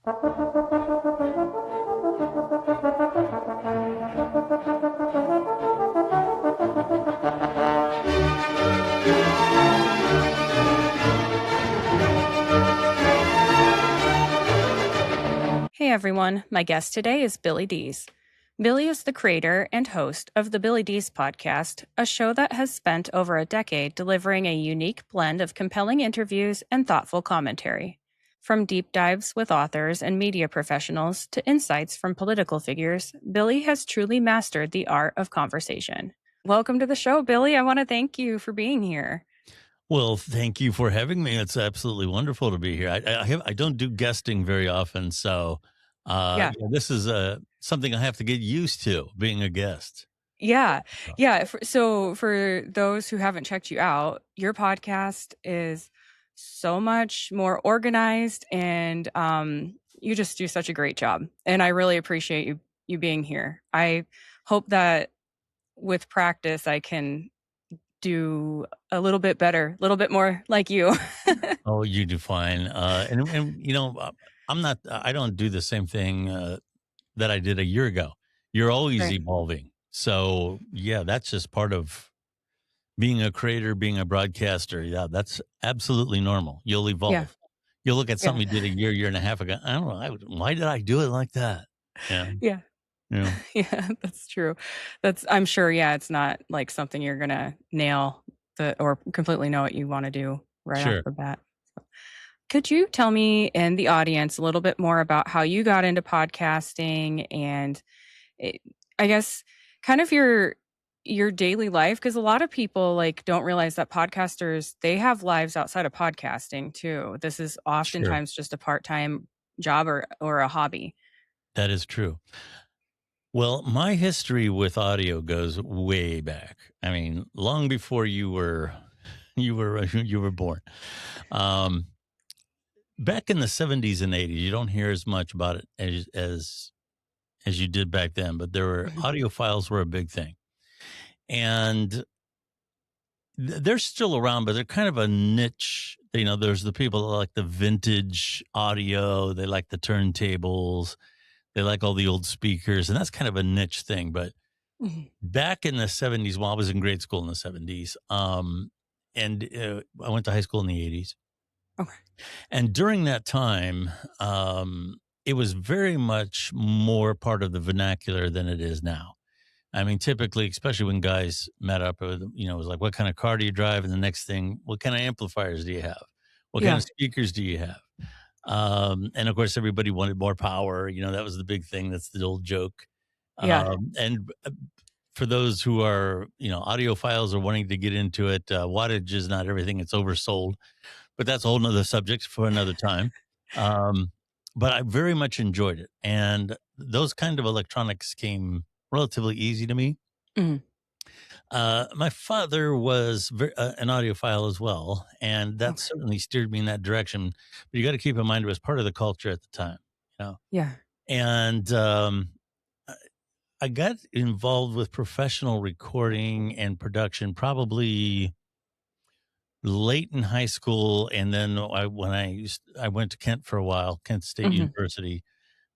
Hey everyone, my guest today is Billy Dees. Billy is the creator and host of the Billy Dees podcast, a show that has spent over a decade delivering a unique blend of compelling interviews and thoughtful commentary. From deep dives with authors and media professionals to insights from political figures, Billy has truly mastered the art of conversation. Welcome to the show, Billy. I want to thank you for being here. Well, thank you for having me. It's absolutely wonderful to be here. I don't do guesting very often, so this is something I have to get used to, being a guest. Yeah. So for those who haven't checked you out, your podcast is so much more organized, and you just do such a great job. And I really appreciate you being here. I hope that with practice, I can do a little bit better, a little bit more like you. Oh, you do fine. I don't do the same thing that I did a year ago. You're always Right. evolving. So, yeah, that's just part of being a creator, being a broadcaster. Yeah, that's absolutely normal. You'll evolve. Yeah. You'll look at Yeah. something you did a year and a half ago. I don't know. Why did I do it like that? Yeah. Yeah. Yeah. Yeah, that's true. I'm sure, it's not like something you're gonna nail or completely know what you want to do right off Sure. the bat. Could you tell me and the audience a little bit more about how you got into podcasting and I guess kind of your daily life? Because a lot of people don't realize that podcasters, they have lives outside of podcasting too. This is Sure. oftentimes just a part-time job or a hobby. That is true. Well, my history with audio goes way back. I mean, long before you were you were born. Back in the 70s and 80s, you don't hear as much about it as you did back then, but there were Mhm. audiophiles were a big thing. And they're still around, but they're kind of a niche. There's the people that like the vintage audio, they like the turntables, they like all the old speakers, and that's kind of a niche thing. But Mhm. back in the 70s, I was in grade school in the 70s, and I went to high school in the 80s. Okay. And during that time, it was very much more part of the vernacular than it is now. I mean, typically, especially when guys met up, it was like, what kind of car do you drive? And the next thing, what kind of amplifiers do you have? What kind Yeah. of speakers do you have? And of course, everybody wanted more power. That was the big thing. That's the old joke. Yeah. And for those who are, audiophiles or wanting to get into it, wattage is not everything. It's oversold, but that's a whole nother subject for another time. But I very much enjoyed it. And those kind of electronics came relatively easy to me. Mhm. My father was an audiophile as well, and that Okay. certainly steered me in that direction. But you got to keep in mind it was part of the culture at the time, Yeah. And I got involved with professional recording and production probably late in high school, and then I went to Kent for a while, Kent State Mhm. University.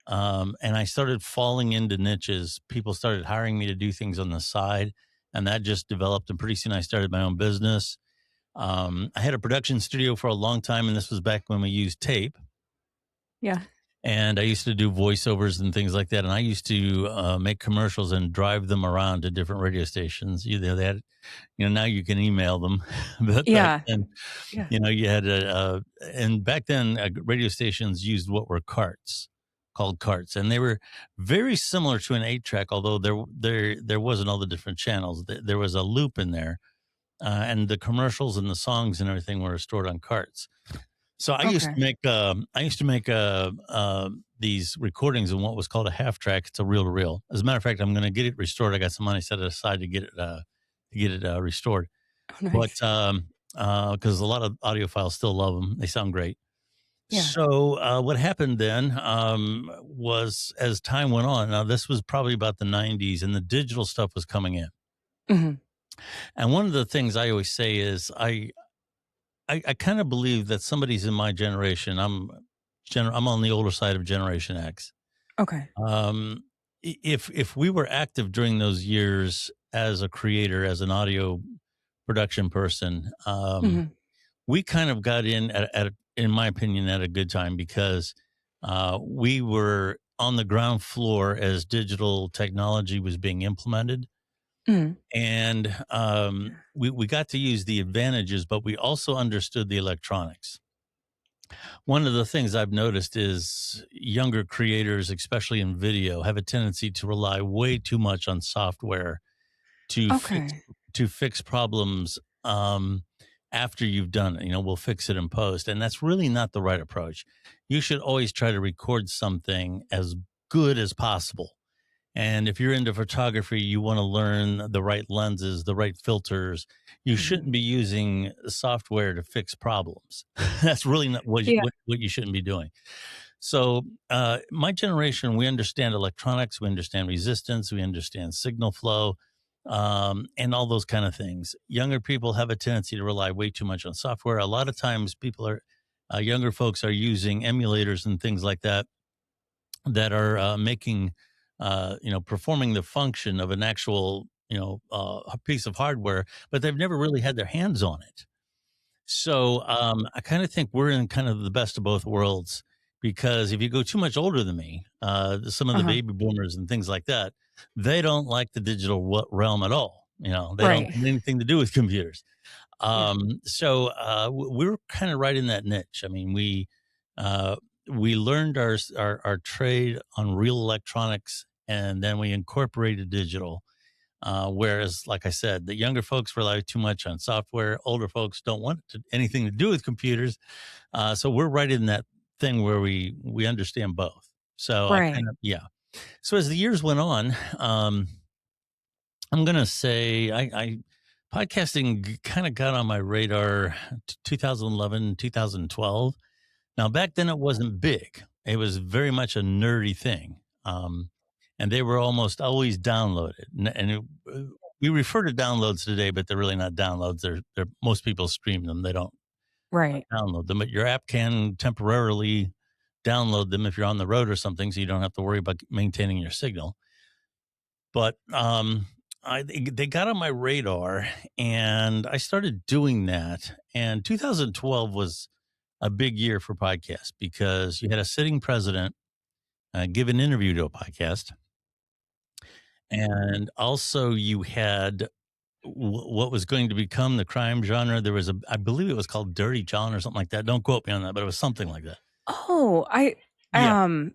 And I started falling into niches. People started hiring me to do things on the side, and that just developed. And pretty soon I started my own business. I had a production studio for a long time, and this was back when we used tape. Yeah. And I used to do voiceovers and things like that. And I used to make commercials and drive them around to different radio stations. They had, now you can email them, but back Yeah. then, Yeah. you had and back then radio stations used what were carts, called carts, and they were very similar to an 8-track, although there wasn't all the different channels. There was a loop in there, and the commercials and the songs and everything were stored on carts. So I used Okay. to make these recordings in what was called a half track. It's a reel to reel. As a matter of fact, I'm going to get it restored. I got some money set aside to get it restored. Oh, But nice. because a lot of audiophiles still love them, they sound great. Yeah. So what happened then was, as time went on. Now this was probably about the 90s, and the digital stuff was coming in. Mhm. And one of the things I always say is I kind of believe that somebody's in my generation. I'm I'm on the older side of Generation X. Okay. Um, if we were active during those years as a creator, as an audio production person, Mhm. we kind of got in in my opinion, at a good time because we were on the ground floor as digital technology was being implemented, Mhm. and we got to use the advantages, but we also understood the electronics. One of the things I've noticed is younger creators, especially in video, have a tendency to rely way too much on software to fix Okay. to fix problems after you've done it. We'll fix it in post, and that's really not the right approach. You should always try to record something as good as possible. And if you're into photography, you want to learn the right lenses, the right filters. You Mhm. shouldn't be using software to fix problems. That's really not Yeah. what you shouldn't be doing. So, my generation, we understand electronics, we understand resistance, we understand signal flow, and all those kind of things. Younger people have a tendency to rely way too much on software. A lot of times, younger folks are using emulators and things like that that are making, performing the function of an actual, a piece of hardware, but they've never really had their hands on it. So I kind of think we're in kind of the best of both worlds because if you go too much older than me, some of the Uh-huh. baby boomers and things like that, they don't like the digital realm at all. They don't Right. want anything to do with computers. Yeah. We're kind of right in that niche. I mean, uh, we learned our trade on real electronics, and then we incorporated digital. Whereas, like I said, the younger folks rely too much on software. Older folks don't want anything to do with computers. So we're right in that thing where we understand both. So I Right. kind of yeah. So as the years went on, I'm gonna say I podcasting kind of got on my radar 2011, 2012. Now back then it wasn't big. It was very much a nerdy thing. And they were almost always downloaded. We refer to downloads today, but they're really not downloads. They're most people stream them. They don't Right. download them, but your app can temporarily download them if you're on the road or something, so you don't have to worry about maintaining your signal. But they got on my radar, and I started doing that. And 2012 was a big year for podcasts because you had a sitting president give an interview to a podcast, and also you had what was going to become the crime genre. There was I believe it was called Dirty John or something like that. Don't quote me on that, but it was something like that. Oh, Yeah,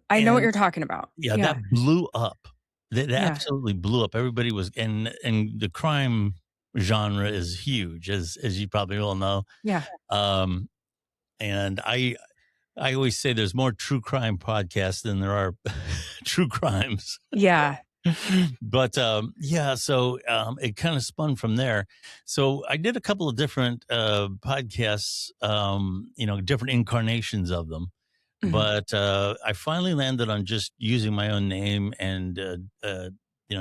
I know what and you're talking about. yeah, that Yeah. blew up. That Yeah. absolutely blew up. Everybody was and the crime genre is huge, as you probably all know. Yeah. Um, and I always say there's more true crime podcasts than there are true crimes. Yeah. But yeah, so it kind of spun from there. So I did a couple of different podcasts, different incarnations of them. Mhm. But I finally landed on just using my own name and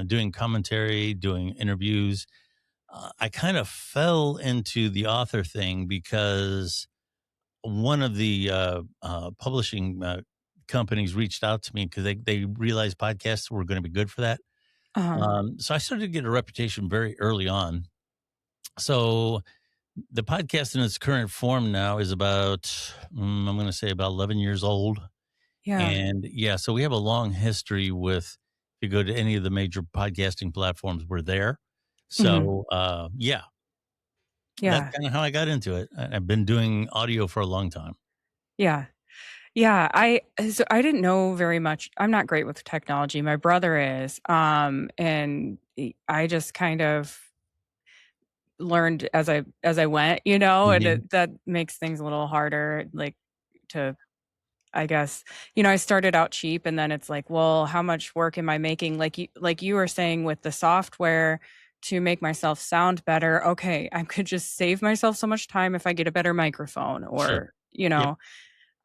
doing commentary, doing interviews. I kind of fell into the author thing because one of the publishing companies reached out to me because they realized podcasts were going to be good for that. Uh-huh. So I started to get a reputation very early on. So the podcast in its current form now is about, I'm going to say about 11 years old. Yeah. And yeah, so we have a long history with, if you go to any of the major podcasting platforms, we're there. Mhm. So yeah, that's Yeah. kind of how I got into it. I've been doing audio for a long time. Yeah. Yeah, I didn't know very much. I'm not great with technology. My brother is, and I just kind of learned as I went, and Mhm. that makes things a little harder, like, to I guess, I started out cheap and then it's like, well, how much work am I making? Like you were saying with the software to make myself sound better. Okay, I could just save myself so much time if I get a better microphone Sure. or, Yep.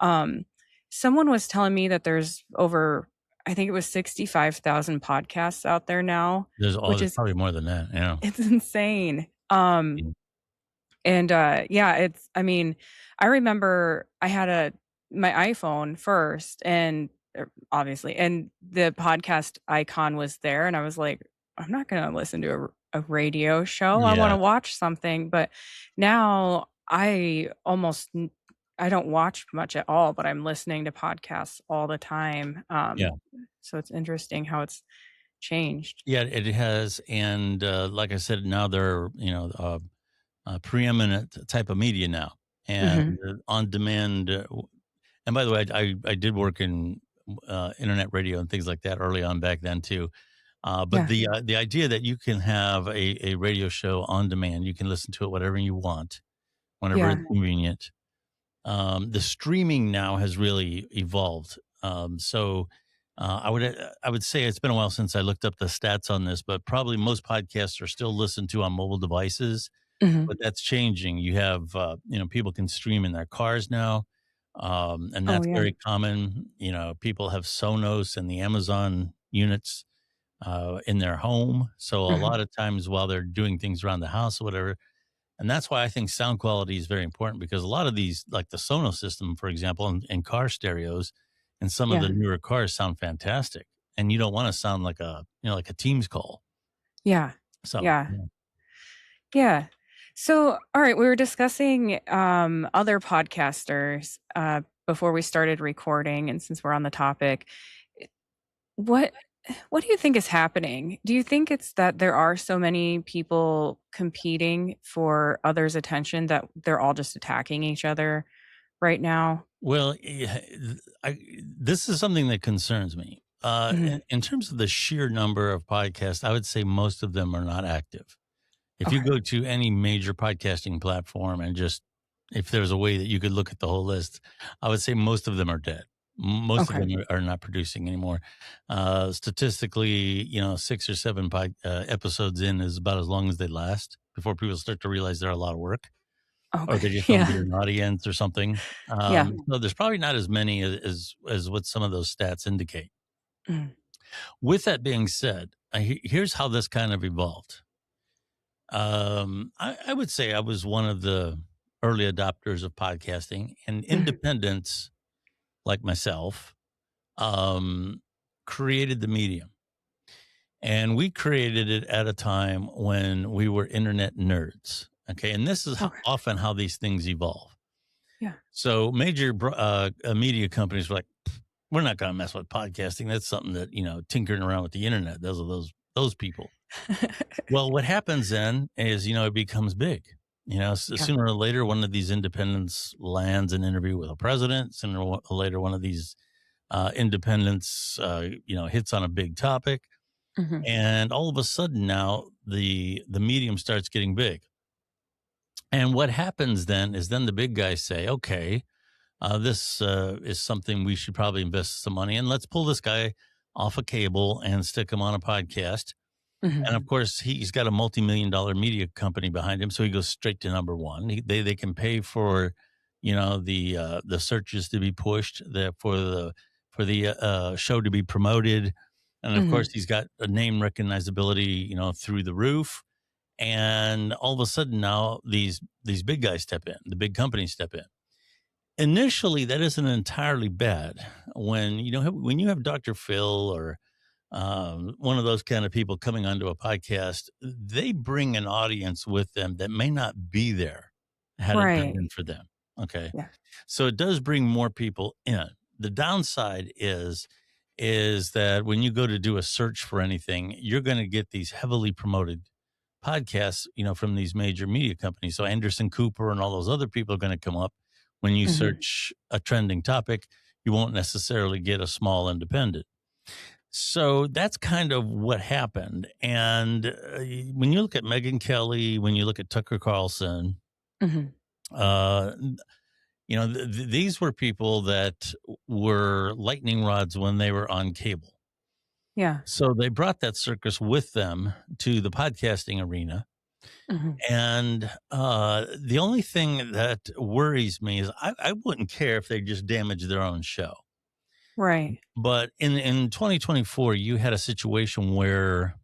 um someone was telling me that there's over I think it was 65,000 podcasts out there now, which There's is probably more than that. Yeah. it's insane. Mm. And, yeah, I mean, I remember I had a my iPhone first, and obviously, and the podcast icon was there, and I was like, I'm not going to listen to a radio show. I want Yeah. to watch something. But now I don't watch much at all, but I'm listening to podcasts all the time. Yeah. So it's interesting how it's changed. Yeah, it has. And like I said, now they're, preeminent type of media now, and Hmm. on demand. And by the way, I did work in internet radio and things like that early on back then too. But Yeah. the idea that you can have a radio show on demand, you can listen to it whatever you want, whenever Yeah. it's convenient. The streaming now has really evolved. I would say it's been a while since I looked up the stats on this, but probably most podcasts are still listened to on mobile devices. Hmm. But that's changing. You have people can stream in their cars now, and Oh, that's yeah. very common. People have Sonos and the Amazon units in their home, so a Hmm. lot of times while they're doing things around the house or whatever. And that's why I think sound quality is very important, because a lot of these, like the Sonos system, for example, and car stereos, and some of Yeah. the newer cars sound fantastic. And you don't want to sound like like a Teams call. Yeah. So, Yeah. yeah. Yeah. So, all right, we were discussing other podcasters before we started recording, and since we're on the topic, what what do you think is happening? Do you think it's that there are so many people competing for others' attention that they're all just attacking each other right now? Well, this is something that concerns me. Hmm. In terms of the sheer number of podcasts, I would say most of them are not active. If you Okay. go to any major podcasting platform and just, if there's a way that you could look at the whole list, I would say most of them are dead. Most of Okay. them are not producing anymore. Statistically, 6 or 7 episodes in is about as long as they last before people start to realize they're a lot of work, or Okay. they just don't get Yeah. an audience or something. Yeah. So there's probably not as many as what some of those stats indicate. Mm. With that being said, here's how this kind of evolved. I would say I was one of the early adopters of podcasting, and Mhm. independents like myself um, created the medium. And we created it at a time when we were internet nerds. Okay. And this is Okay. often how these things evolve. Yeah. So major media companies were like, we're not going to mess with podcasting. That's something that, tinkering around with the internet. Those are those people. Well, what happens then is, it becomes big. Yeah. Sooner or later, one of these independents lands an interview with a president. Sooner or later, one of these independents, hits on a big topic, Mhm. and all of a sudden now the medium starts getting big. And what happens then the big guys say, okay, this is something we should probably invest some money in. Let's pull this guy off a cable and stick him on a podcast. Mhm. And of course, he's got a multi-million-dollar media company behind him, so he goes straight to number one. They can pay for, the searches to be pushed, for the show to be promoted, and of course, Mhm. he's got a name recognizability, through the roof. And all of a sudden, now these big guys step in, the big companies step in. Initially, that isn't entirely bad. When you have Dr. Phil or one of those kind of people coming onto a podcast, they bring an audience with them that may not be there had it not Right. been for them. Okay. Yeah. So it does bring more people in. The downside is that when you go to do a search for anything, you're going to get these heavily promoted podcasts, from these major media companies. So Anderson Cooper and all those other people are going to come up. When you Mhm. search a trending topic, you won't necessarily get a small independent. So that's kind of what happened. And when you look at Megyn Kelly, when you look at Tucker Carlson, Mhm. uh, these were people that were lightning rods when they were on cable. Yeah. So they brought that circus with them to the podcasting arena. Mhm. And the only thing that worries me is I wouldn't care if they just damaged their own show. Right. But in 2024, you had a situation where,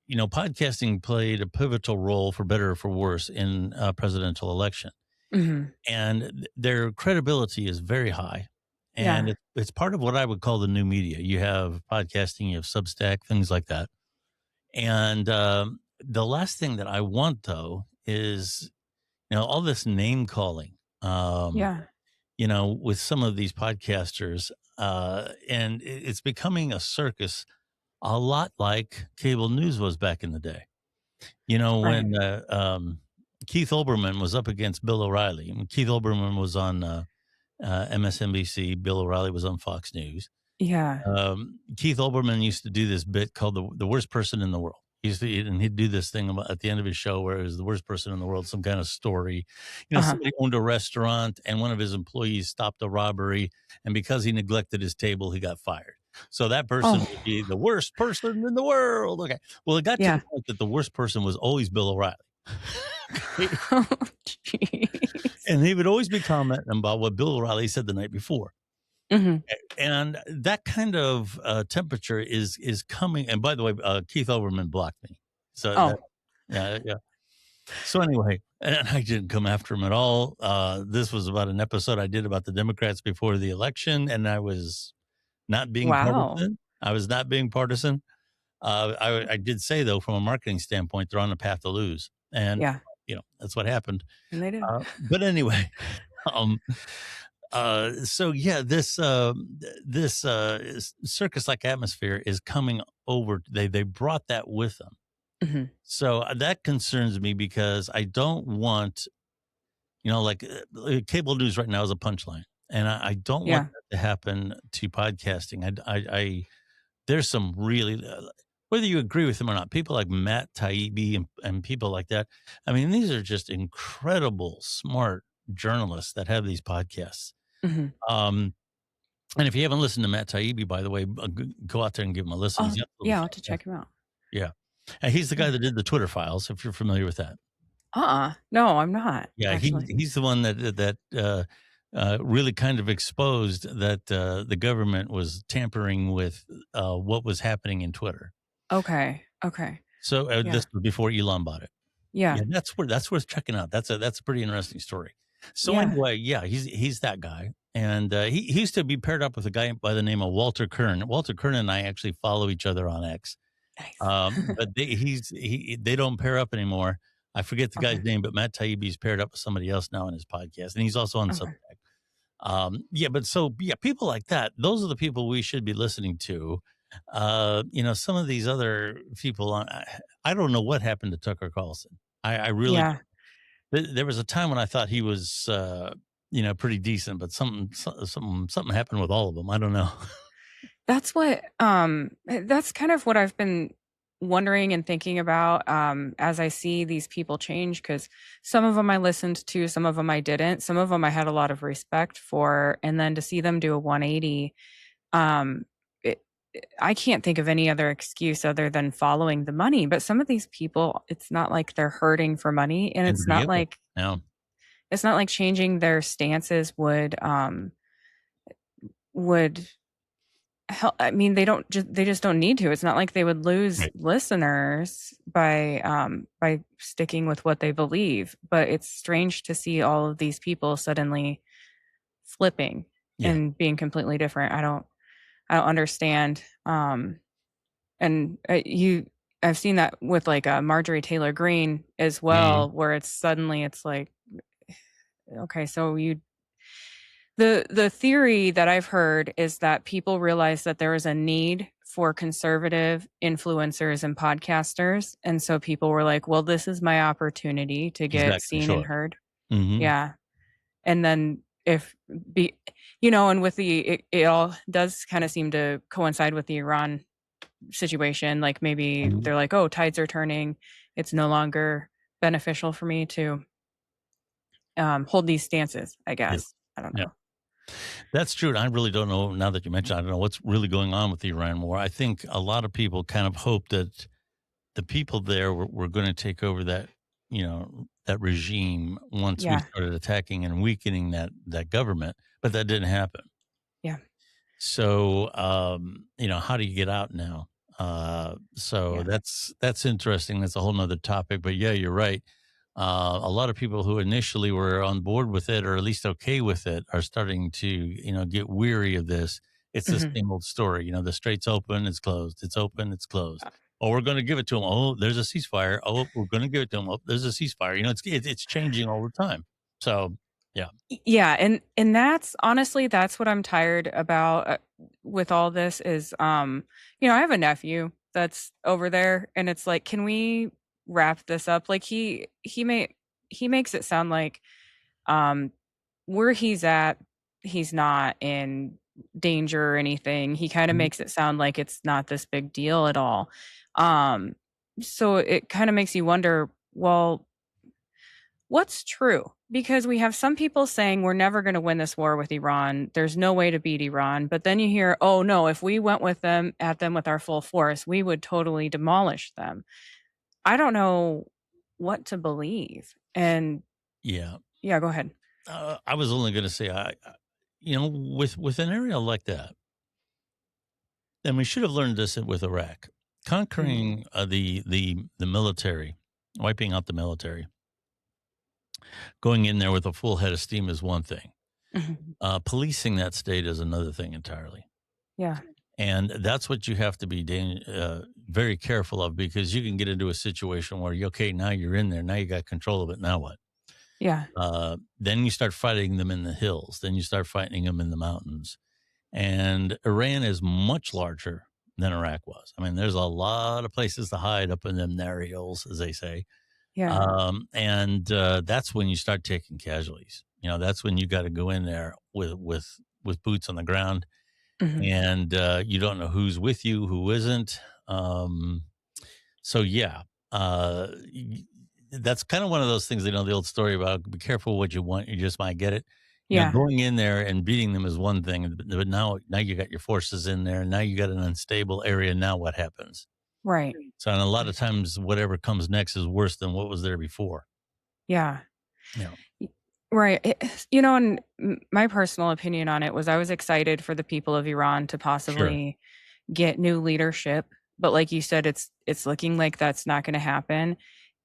podcasting played a pivotal role, for better or for worse, in a presidential election. Mhm. and their credibility is very high. And Yeah. it's part of what I would call the new media. You have podcasting, you have Substack, things like that. And the last thing that I want, though, is all this name calling. Yeah. With some of these podcasters, and it's becoming a circus, a lot like cable news was back in the day. Right. When Keith Olbermann was up against Bill O'Reilly. When Keith Olbermann was on MSNBC, Bill O'Reilly was on Fox News. Yeah. Keith Olbermann used to do this bit called the worst person in the world. And he'd do this thing at the end of his show where it was the worst person in the world, some kind of story. Uh-huh. Somebody owned a restaurant and one of his employees stopped a robbery, and because he neglected his table, he got fired. So that person would be Oh. the worst person in the world. Okay. Well, it got to the Yeah. point that the worst person was always Bill O'Reilly. Okay? Oh, jeez. And he would always be commenting about what Bill O'Reilly said the night before. Mhm. And that kind of temperature is coming. And by the way, Keith Olbermann blocked me. So that, Oh. yeah, yeah. So anyway, and I didn't come after him at all. This was about an episode I did about the Democrats before the election, and I was not being Wow. partisan. I was not being partisan. I did say, though, from a marketing standpoint, they're on the path to lose. And, Yeah. that's what happened. And they did. But anyway, um, so yeah, this circus like atmosphere is coming over. They brought that with them. Mhm. So that concerns me because I don't want, like cable news right now is a punchline, and I don't want Yeah. that to happen to podcasting. There's some really, whether you agree with him or not, people like Matt Taibbi and people like that. I mean, these are just incredible, smart journalists that have these podcasts. Mhm. Um, and if you haven't listened to Matt Taibbi, by the way, go out there and give him a listen. Oh, He's absolutely yeah, I'll have to check fantastic. him out. Yeah. And he's the guy Yeah. that did the Twitter files, if you're familiar with that. No, I'm not, Yeah, actually. he's the one that really kind of exposed that the government was tampering with what was happening in Twitter. Okay. Okay. So Yeah. this was before Elon bought it. Yeah. Yeah, that's worth checking out. That's a pretty interesting story. So Yeah. anyway, yeah, he's that guy, and he used to be paired up with a guy by the name of Walter Kern. Walter Kern and I actually follow each other on X, Nice. but they don't pair up anymore. I forget the guy's Okay. name, but Matt Taibbi's paired up with somebody else now on his podcast, and he's also on Okay. Substack. Yeah, but so yeah, people like that, those are the people we should be listening to. Some of these other people, I don't know what happened to Tucker Carlson. I really Yeah. don't. There was a time when I thought he was, pretty decent, but something happened with all of them. I don't know. That's kind of what I've been wondering and thinking about, as I see these people change, because some of them I listened to, some of them I didn't. Some of them I had a lot of respect for, and then to see them do a 180, um, it I can't think of any other excuse other than following the money, but some of these people, it's not like they're hurting for money, and And to begin with, yeah, it's not like changing their stances would I mean, they just don't need to. It's not like they would lose right, listeners by sticking with what they believe, but it's strange to see all of these people suddenly flipping yeah, and being completely different. I don't understand. And I've seen that with like Marjorie Taylor Greene as mhm, well, where it's like, okay, so the theory that I've heard is that people realize that there is a need for conservative influencers and podcasters, and so people were like, "Well, this is my opportunity to get exactly, seen and sure, heard." mhm, Yeah, and then if be and with it all does kind of seem to coincide with the Iran situation. Like maybe mhm, they're like, "Oh, tides are turning. It's no longer beneficial for me to hold these stances." I yeah, guess I don't yeah. know. That's true, and I really don't know, now that you mention it, I don't know what's really going on with the Iran war. I think a lot of people kind of hope that the people there were gonna take over that regime once we Yeah, started attacking and weakening that government, but that didn't happen. yeah, So, how do you get out now? So yeah. that's interesting. That's a whole nother topic. But yeah, you're right. A lot of people who initially were on board with it, or at least okay with it, are starting to, get weary of this. It's the Mhm. same old story. The strait's open, it's closed. It's open, it's closed. Uh, Oh, we're going to give it to them. Oh, there's a ceasefire. Oh, we're going to give it to them. Oh, there's a ceasefire. It's changing all the time. So, yeah, yeah, and that's honestly, that's what I'm tired about, with all this is, I have a nephew that's over there, and it's like, "Can we wrap this up?" Like, he makes it sound like, um, where he's at, he's not in danger or anything. He kinda Mhm. makes it sound like it's not this big deal at all. Um, so it kinda makes you wonder, well, what's true? Because we have some people saying we're never going to win this war with Iran. There's no way to beat Iran. But then you hear, oh no, if we went with them at them with our full force, we would totally demolish them. I don't know what to believe. And Yeah. yeah, go ahead. I was only going to say, with an area like that, and we should have learned this with Iraq, Mhm. conquering the military, wiping out the military, going in there with a full head of steam is one thing. Mhm. Policing that state is another thing entirely. Yeah. And that's what you have to be very careful of, because you can get into a situation where, okay, now you're in there. Now you got control of it. Now what? Yeah. Then you start fighting them in the hills. Then you start fighting them in the mountains. And Iran is much larger than Iraq was. I mean, there's a lot of places to hide up in them narrow hills, as they say. Yeah. And that's when you start taking casualties. That's when you got to go in there with boots on the ground, Mhm. and you don't know who's with you, who isn't. Um, so yeah, that's kind of one of those things. The old story about be careful what you want, you just might get it. Yeah. Going in there and beating them is one thing, but now you got your forces in there, and now you got an unstable area. Now what happens? Right. So, and a lot of times, whatever comes next is worse than what was there before. Yeah. Yeah, Y Right, and my personal opinion on it was I was excited for the people of Iran to sure. possibly get new leadership, but like you said, it's looking like that's not gonna happen,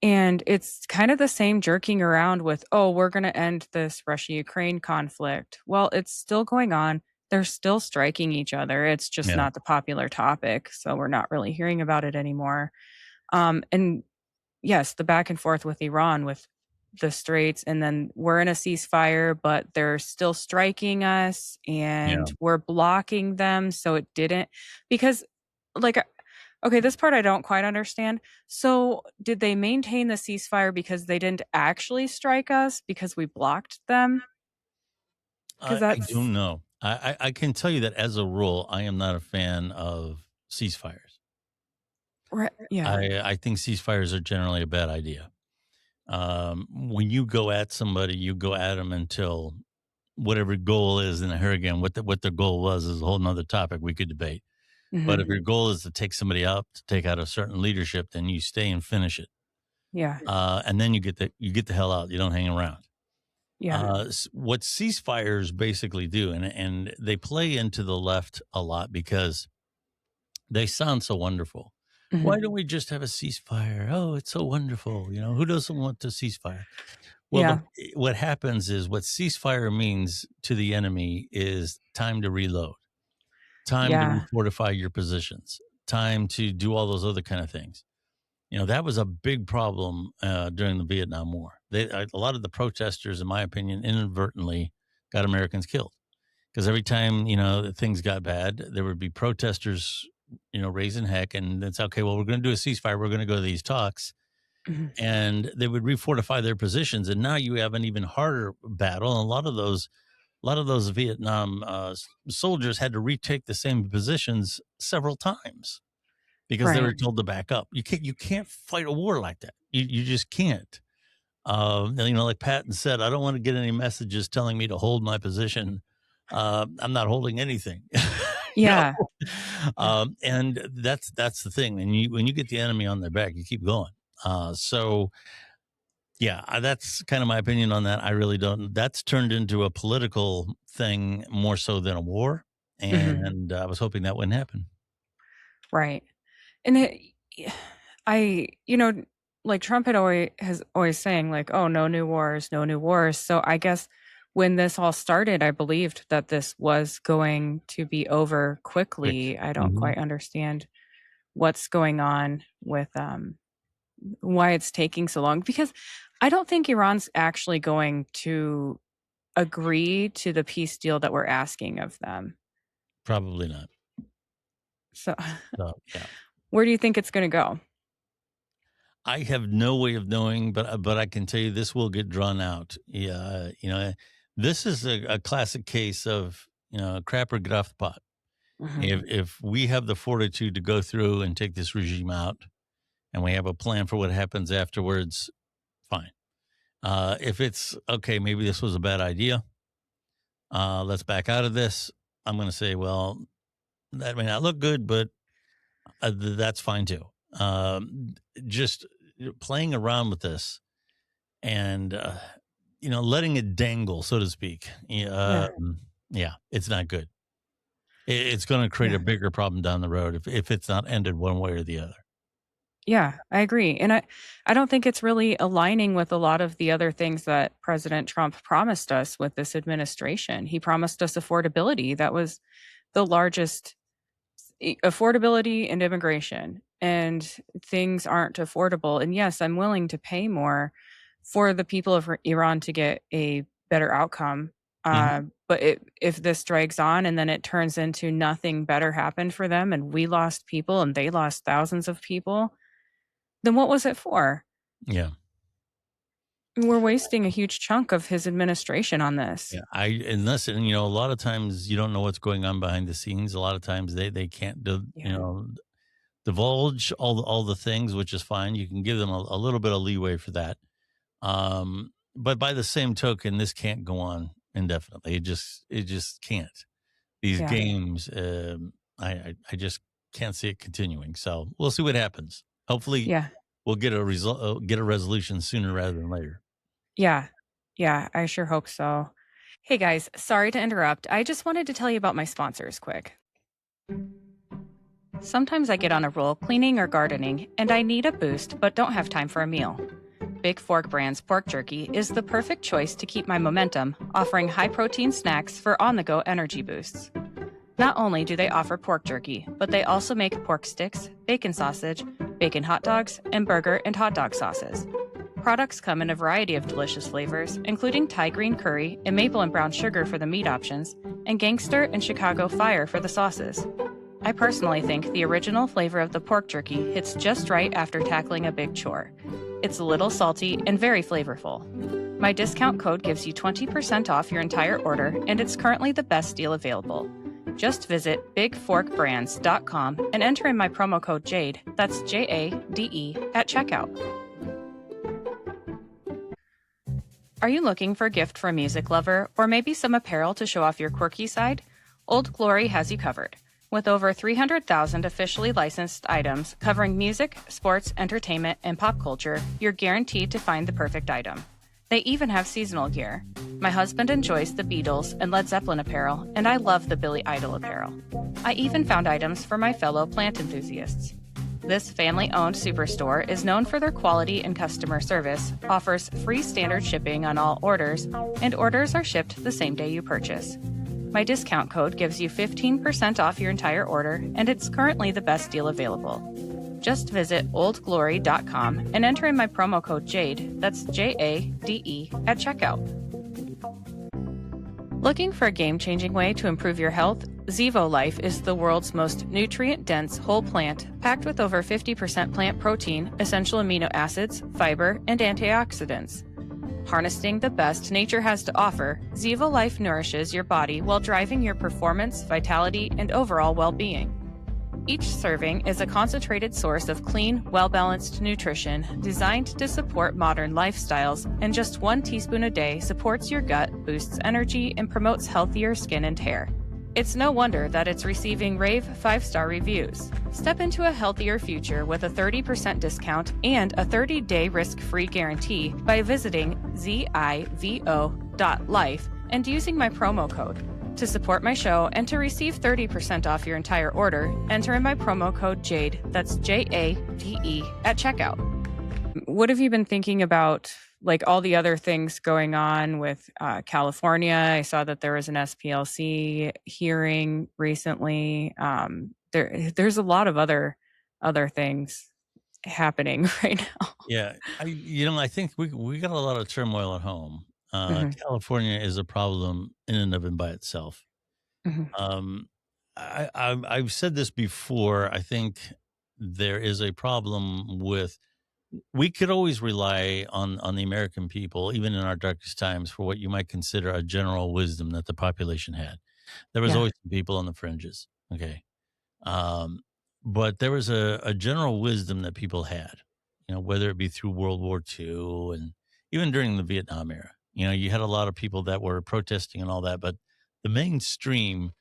and it's kind of the same jerking around with, "Oh, we're gonna end this Russia-Ukraine conflict." Well, it's still going on, they're still striking each other, it's just Yeah, not the popular topic, so we're not really hearing about it anymore. And yes, the back and forth with Iran with the Straits, and then we're in a ceasefire, but they're still striking us yeah. and we're blocking them. So it didn't, because, like, okay, this part I don't quite understand. So did they maintain the ceasefire because they didn't actually strike us because we blocked them? Because I that's don't know. I can tell you that as a rule, I am not a fan of ceasefires. right. Yeah. I think ceasefires are generally a bad idea. When you go at somebody, you go at them until whatever goal is. And here again, what their goal was is a whole nother topic we could debate. But if Hmm. your goal is to take somebody out, to take out a certain leadership, then you stay and finish it. Yeah. And then you get the hell out. You don't hang around. Yeah. What ceasefires basically do, and they play into the left a lot because they sound so wonderful. Why Hmm. don't we just have a ceasefire? Oh, it's so wonderful. Who doesn't want to ceasefire? Well, Yeah. what happens is what ceasefire means to the enemy is time to reload, time to Yeah. refortify your positions, time to do all those other kind of things. That was a big problem during the Vietnam War. A lot of the protesters, in my opinion, inadvertently got Americans killed because every time things got bad, there would be protesters, raising heck, and it's okay. Well, we're going to do a ceasefire. We're going to go to these talks, Mhm. and they would refortify their positions. And now you have an even harder battle. And a lot of those Vietnam soldiers had to retake the same positions several times because they were Right. told to back up. You can't fight a war like that. You just can't. Like Patton said, I don't want to get any messages telling me to hold my position. I'm not holding anything. you know, Yeah. Yeah. and that's the thing. And when you get the enemy on their back, you keep going. So yeah, that's kind of my opinion on that. I really don't. That's turned into a political thing more so than a war, Mhm. and I was hoping that wouldn't happen. Right. And I, you know, like Trump has always saying like, oh, no new wars, no new wars. So I guess when this all started, I believed that this was going to be over Quick. quickly. I don't Hmm. quite understand what's going on with why it's taking so long, because I don't think Iran's actually going to agree to the peace deal that we're asking of them. Probably not. So So, yeah. where do you think it's going to go? I have no way of knowing, but I can tell you this will get drawn out. Yeah, this is a classic case of crapper get off the pot. Mhm. If we have the fortitude to go through and take this regime out, and we have a plan for what happens afterwards, fine. If it's okay, maybe this was a bad idea. Let's back out of this. I'm going to say, well, that may not look good, but that's fine too. Just playing around with this and letting it dangle, so to speak. Yeah. Yeah, it's not good. It's going to create Yeah. a bigger problem down the road if it's not ended one way or the other. Yeah, I agree. And I don't think it's really aligning with a lot of the other things that President Trump promised us with this administration. He promised us affordability. That was the largest affordability and immigration. And things aren't affordable. And yes, I'm willing to pay more for the people of Iran to get a better outcome. Mhm. But if this drags on and then it turns into nothing better happened for them and we lost people and they lost thousands of people, then what was it for? Yeah. We're wasting a huge chunk of his administration on this. Yeah, and listen, a lot of times you don't know what's going on behind the scenes. A lot of times they can't Yeah. divulge all the things, which is fine. You can give them a little bit of leeway for that. But by the same token, this can't go on indefinitely. It just can't. These Yeah. games, I just can't see it continuing. So we'll see what happens. Hopefully, Yeah. we'll get a result, get a resolution sooner rather than later. Yeah. Yeah. I sure hope so. Hey guys, sorry to interrupt. I just wanted to tell you about my sponsors quick. Sometimes I get on a roll cleaning or gardening, and I need a boost but don't have time for a meal. Big Fork Brand's pork jerky is the perfect choice to keep my momentum, offering high protein snacks for on the go energy boosts. Not only do they offer pork jerky, but they also make pork sticks, bacon sausage, bacon hot dogs, and burger and hot dog sauces. Products come in a variety of delicious flavors, including Thai green curry and maple and brown sugar for the meat options, and gangster and Chicago fire for the sauces. I personally think the original flavor of the pork jerky hits just right after tackling a big chore. It's a little salty and very flavorful. My discount code gives you 20% off your entire order, and it's currently the best deal available. Just visit bigforkbrands.com and enter in my promo code JADE, that's JADE, at checkout. Are you looking for a gift for a music lover, or maybe some apparel to show off your quirky side? Old Glory has you covered. With over 300,000 officially licensed items covering music, sports, entertainment, and pop culture, you're guaranteed to find the perfect item. They even have seasonal gear. My husband enjoys the Beatles and Led Zeppelin apparel, and I love the Billy Idol apparel. I even found items for my fellow plant enthusiasts. This family-owned superstore is known for their quality and customer service, offers free standard shipping on all orders, and orders are shipped the same day you purchase. My discount code gives you 15% off your entire order, and it's currently the best deal available. Just visit oldglory.com and enter in my promo code JADE, that's JADE, at checkout. Looking for a game-changing way to improve your health? Zevo Life is the world's most nutrient-dense whole plant, packed with over 50% plant protein, essential amino acids, fiber, and antioxidants. Harnessing the best nature has to offer, Zevo Life nourishes your body while driving your performance, vitality, and overall well-being. Each serving is a concentrated source of clean, well-balanced nutrition designed to support modern lifestyles, and just 1 teaspoon a day supports your gut, boosts energy, and promotes healthier skin and hair. It's no wonder that it's receiving rave 5-star reviews. Step into a healthier future with a 30% discount and a 30-day risk-free guarantee by visiting zivo.life and using my promo code. To support my show and to receive 30% off your entire order, enter in my promo code JADE, that's JADE, at checkout. What have you been thinking about, like, all the other things going on with, California? I saw that there was an SPLC hearing recently. There's a lot of other things happening right now. Yeah, I think we got a lot of turmoil at home. Mhm, California is a problem in and of and by itself. mhm, Um, I've said this before. I think there is a problem with we could always rely on the American people, even in our darkest times, for what you might consider a general wisdom that the population had. There was yeah, always some people on the fringes, okay, um, but there was a general wisdom that people had, whether it be through World War II and even during the Vietnam era. You had a lot of people that were protesting and all that, but the mainstream,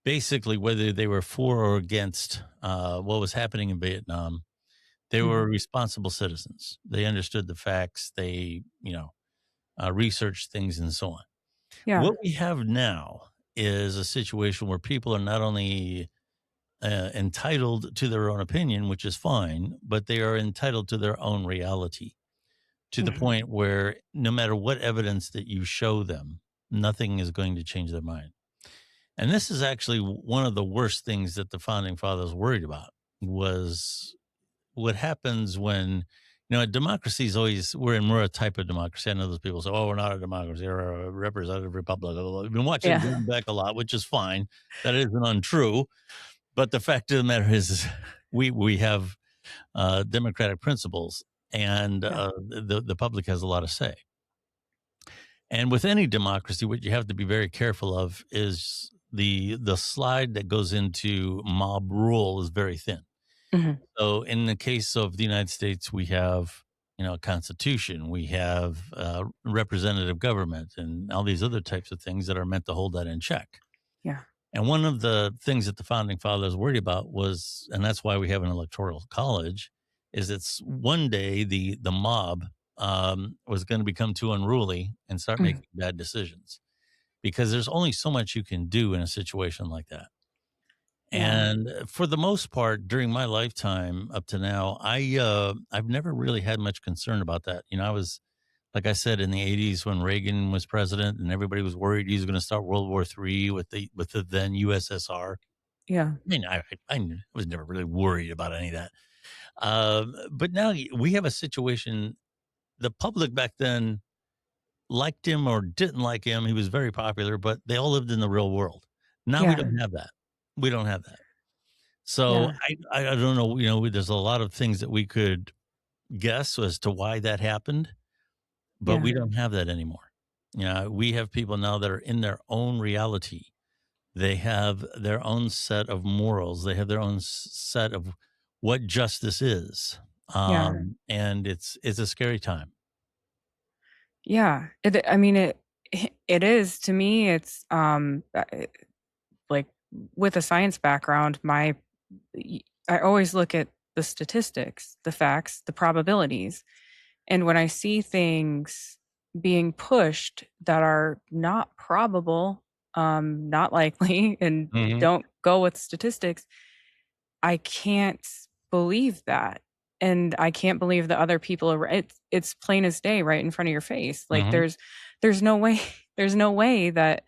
basically, whether they were for or against what was happening in Vietnam, they were mhm, responsible citizens. They understood the facts. They, researched things and so on. yeah, What we have now is a situation where people are not only entitled to their own opinion, which is fine, but they are entitled to their own reality to the mhm, point where no matter what evidence that you show them, nothing is going to change their mind. And this is actually one of the worst things that the founding fathers worried about was what happens when a democracy is always we're a type of democracy. I know those people say, "Oh, we're not a democracy; we're a representative republic." We've been watching yeah, going back a lot, which is fine. That isn't untrue, but the fact of the matter is, we have democratic principles, and yeah, the public has a lot of say. And with any democracy, what you have to be very careful of is the slide that goes into mob rule is very thin. mhm, So in the case of the United States, we have, a constitution, we have representative government, and all these other types of things that are meant to hold that in check. yeah, And one of the things that the founding fathers worried about was, and that's why we have an electoral college, is it's one day the mob was going to become too unruly and start mhm, making bad decisions because there's only so much you can do in a situation like that. yeah, And for the most part, during my lifetime up to now, I've never really had much concern about that. I was like I said in the '80s when Reagan was president, and everybody was worried he was going to start World War III with the then USSR. yeah, I mean, I was never really worried about any of that. But now we have a situation. The public back then liked him or didn't like him. He was very popular, but they all lived in the real world. Now we yeah, don't have that. We don't have that. So yeah, I don't know, there's a lot of things that we could guess as to why that happened, but yeah, we don't have that anymore. We have people now that are in their own reality. They have their own set of morals. They have their own set of what justice is. yeah, And it's a scary time. yeah. I mean, it is to me. It's like, with a science background, I always look at the statistics, the facts, the probabilities. And when I see things being pushed that are not probable, not likely, and Hmm. don't go with statistics, I can't believe that. And I can't believe that other people are it's plain as day right in front of your face. Like Hmm. there's no way there's no way that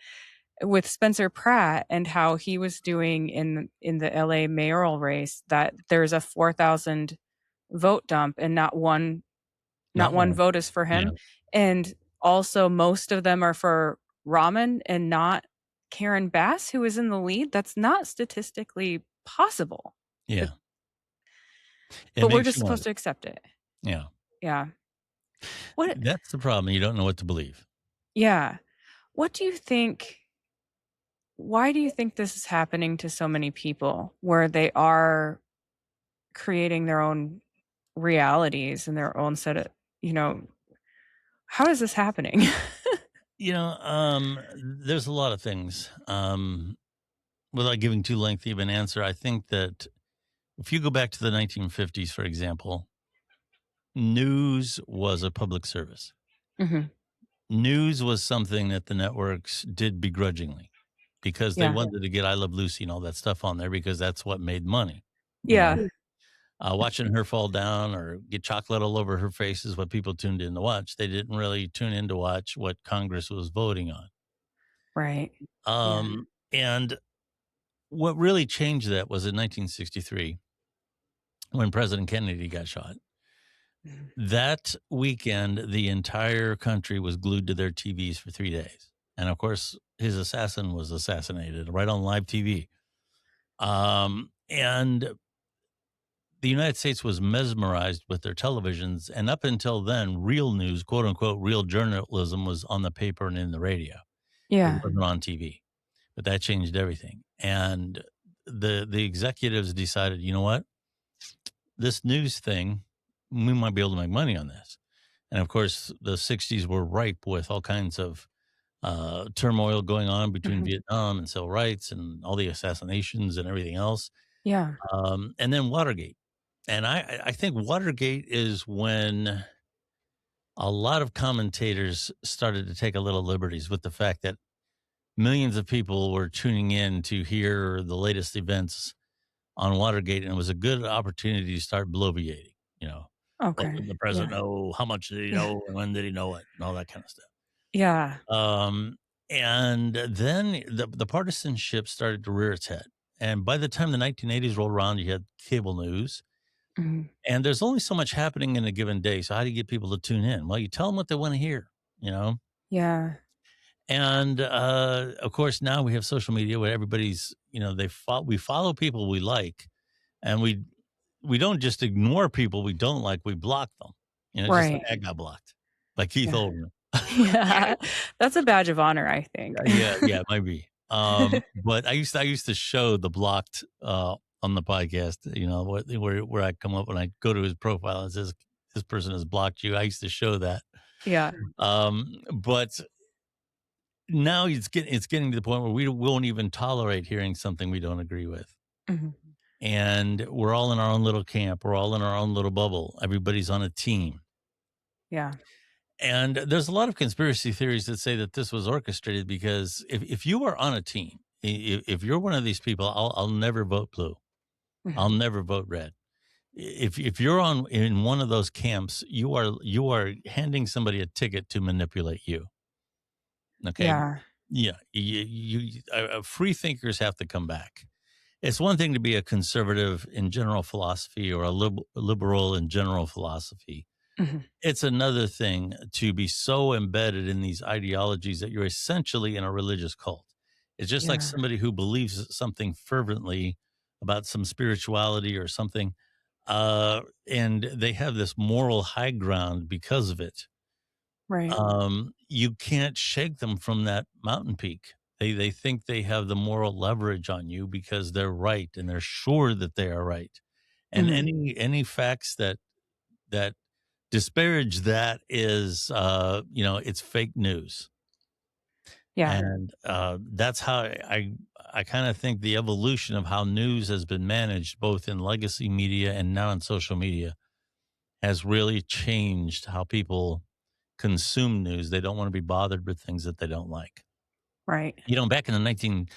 with Spencer Pratt and how he was doing in the LA mayoral race, that there's a 4,000 vote dump and not Not one one. vote is for Yeah. him. And also most of them are for Raman and not Karen Bass, who is in the lead. That's not statistically possible. It, Yeah. It but we're makes just you supposed wonder. to accept it. Yeah. Yeah. What That's the problem. You don't know what to believe. yeah. What do you think why do you think this is happening to so many people where they are creating their own realities and their own set of, you know, how is this happening? There's a lot of things. Without giving too lengthy of an answer, I think that if you go back to the 1950s, for example, news was a public service. Mhm. News was something that the networks did begrudgingly because they Yeah. wanted to get I Love Lucy and all that stuff on there because that's what made money. You know, Yeah. watching her fall down or get chocolate all over her face is what people tuned in to watch. They didn't really tune in to watch what Congress was voting on. Right. Yeah. And what really changed that was in 1963 when President Kennedy got shot. Mhm. That weekend, the entire country was glued to their TVs for 3 days. And of course, his assassin was assassinated right on live TV. And the United States was mesmerized with their televisions. And up until then, real news, quote unquote, real journalism was on the paper and in the radio. It Yeah. wasn't on TV. But that changed everything. And the executives decided, you know what? This news thing, we might be able to make money on this. And of course, the 60s were ripe with all kinds of turmoil going on between Mhm. Vietnam and civil rights and all the assassinations and everything else. Yeah. And then Watergate. And I think Watergate is when a lot of commentators started to take a little liberties with the fact that millions of people were tuning in to hear the latest events on Watergate, and it was a good opportunity to start bloviating, you know. What Okay. would the president Yeah. know? How much did he Yeah. know? And when did he know it? And all that kind of stuff. Yeah. Um, and then the partisanship started to rear its head. And by the time the 1980s rolled around, you had cable news, Mhm. and there's only so much happening in a given day. So how do you get people to tune in? Well, you tell them what they want to hear, you know. Yeah. And of course, now we have social media where everybody's, you know, we follow people we like, and we don't just ignore people we don't like, we block them. You know, just like Right. I got blocked by Keith Yeah. Olbermann. Yeah. That's a badge of honor, I think. Yeah, it might be. But I used to show the blocked on the podcast, you know, where I come up when I go to his profile and it says this person has blocked you. I used to show that. Yeah. But now it's getting to the point where we won't even tolerate hearing something we don't agree with. Mhm. And we're all in our own little camp. We're all in our own little bubble. Everybody's on a team. Yeah. And there's a lot of conspiracy theories that say that this was orchestrated because if you are on a team, if you're one of these people, I'll never vote blue. I'll Mhm. never vote red. If you're in one of those camps, you are handing somebody a ticket to manipulate you. Okay. Yeah. Yeah. Free thinkers have to come back. It's one thing to be a conservative in general philosophy or a liberal in general philosophy. Mhm. It's another thing to be so embedded in these ideologies that you're essentially in a religious cult. It's just like Yeah. somebody who believes something fervently about some spirituality or something, and they have this moral high ground because of it. Right. You can't shake them from that mountain peak. They think they have the moral leverage on you because they're right and they're sure that they are right. And Mhm. any facts that disparage that is, it's fake news. Yeah. And that's how I kind of think the evolution of how news has been managed, both in legacy media and now in social media, has really changed how people consume news. They don't want to be bothered with things that they don't like. Right. You know, back in the 1960s,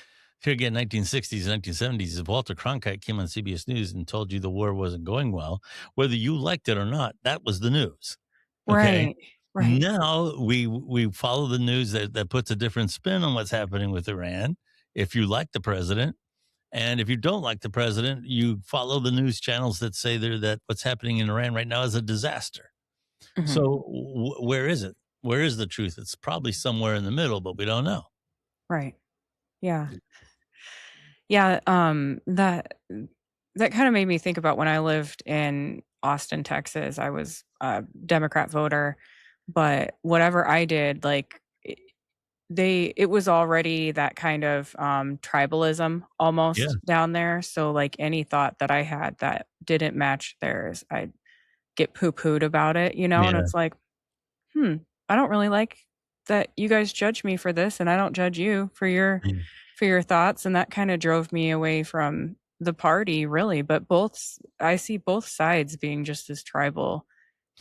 1970s, if Walter Cronkite came on CBS News and told you the war wasn't going well, whether you liked it or not, that was the news. Okay. Right. Right. Now we follow the news that puts a different spin on what's happening with Iran. If you like the president, and if you don't like the president, you follow the news channels that say that what's happening in Iran right now is a disaster. Mhm. So where is it? Where is the truth? It's probably somewhere in the middle, but we don't know. Right. Yeah. Yeah. That kind of made me think about when I lived in Austin, Texas. I was a Democrat voter, but whatever I did, like it was already that kind of tribalism Yeah, almost down there. So like any thought that I had that didn't match theirs, I'd get poo-pooed about it, and yeah. it's like, hmm, I don't really like that you guys judge me for this and I don't judge you for your thoughts, and that kind of drove me away from the party really, but I see both sides being just as tribal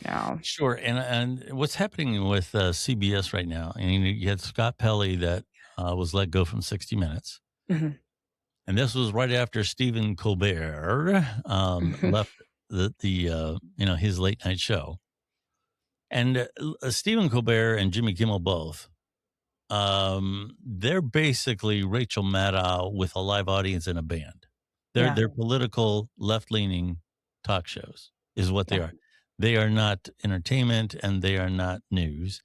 now. Sure, and what's happening with CBS right now? I mean, you had Scott Pelley that was let go from 60 Minutes, Mhm. and this was right after Stephen Colbert Mhm. left. his late night show. And Stephen Colbert and Jimmy Kimmel both, they're basically Rachel Maddow with a live audience and a band. Yeah. They're political left leaning talk shows is what they Yeah. are. They are not entertainment and they are not news.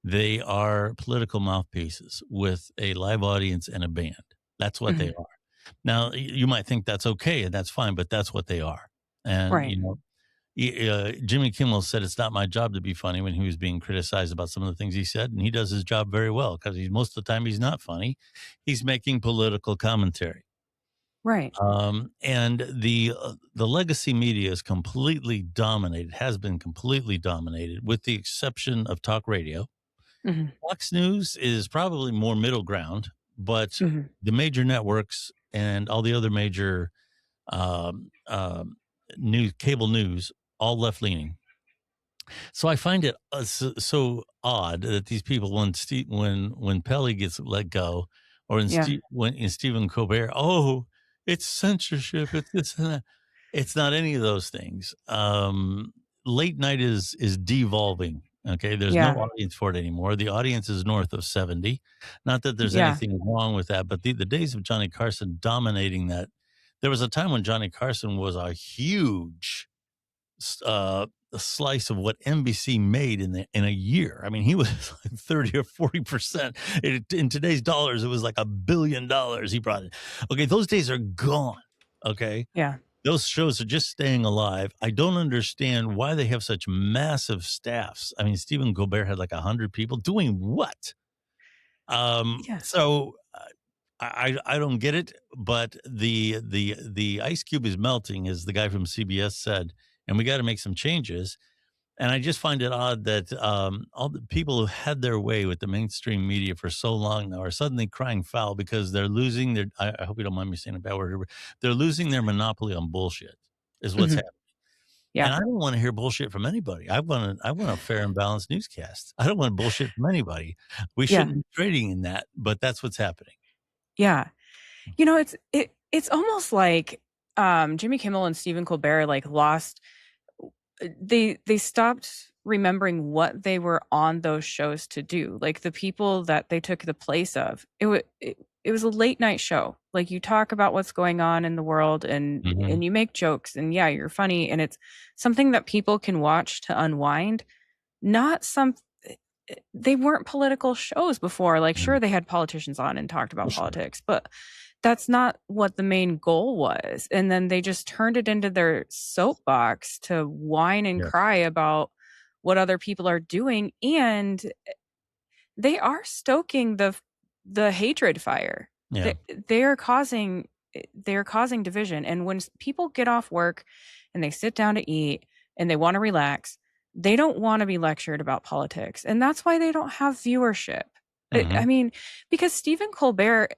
They are political mouthpieces with a live audience and a band. That's what they Mhm. are. Now, you might think that's okay, and that's fine, but that's what they are. And, Right. Jimmy Kimmel said it's not my job to be funny when he was being criticized about some of the things he said, and he does his job very well because he's most of the time he's not funny. He's making political commentary. Right. And the legacy media is completely dominated, has been completely dominated, with the exception of talk radio. Mhm. Fox News is probably more middle ground, but Mhm. the major networks and all the other major news, cable news, all left leaning. So I find it so odd that these people, when Pelley gets let go, or Yeah. when in Stephen Colbert, oh, it's censorship, it's this and that. It's not any of those things. Late night is devolving. Okay, there's no Yeah. audience for it anymore. The audience is north of 70. Not that there's Yeah. anything wrong with that, but the days of Johnny Carson dominating that. There was a time when Johnny Carson was a huge a slice of what NBC made in a year. I mean, he was like 30 or 40%. In today's dollars, it was like $1 billion he brought in. Okay, those days are gone. Okay. Yeah. Those shows are just staying alive. I don't understand why they have such massive staffs. I mean, Stephen Colbert had like 100 people doing what? Yeah. So I don't get it, but the ice cube is melting, as the guy from CBS said, and we got to make some changes. And I just find it odd that all the people who had their way with the mainstream media for so long now are suddenly crying foul because they're losing their. I hope you don't mind me saying a bad word. They're losing their monopoly on bullshit. Is what's Mhm. happening. And Yeah. I don't want to hear bullshit from anybody. I want a fair and balanced newscast. I don't want bullshit from anybody. We Yeah. shouldn't be trading in that, but that's what's happening. Yeah. It's almost like Jimmy Kimmel and Stephen Colbert like lost they stopped remembering what they were on those shows to do. Like the people that they took the place of. It was a late night show. Like you talk about what's going on in the world Hmm. and you make jokes and yeah, you're funny and it's something that people can watch to unwind, not some they weren't political shows before. Like, Yeah, sure, they had politicians on and talked about sure. politics, but that's not what the main goal was. And then they just turned it into their soapbox to whine and Yes. cry about what other people are doing. And they are stoking the hatred fire. Yeah. They, they are causing they're causing division. And when people get off work and they sit down to eat and they want to relax, they don't want to be lectured about politics. And that's why they don't have viewership. I Hmm. mean, because Stephen Colbert,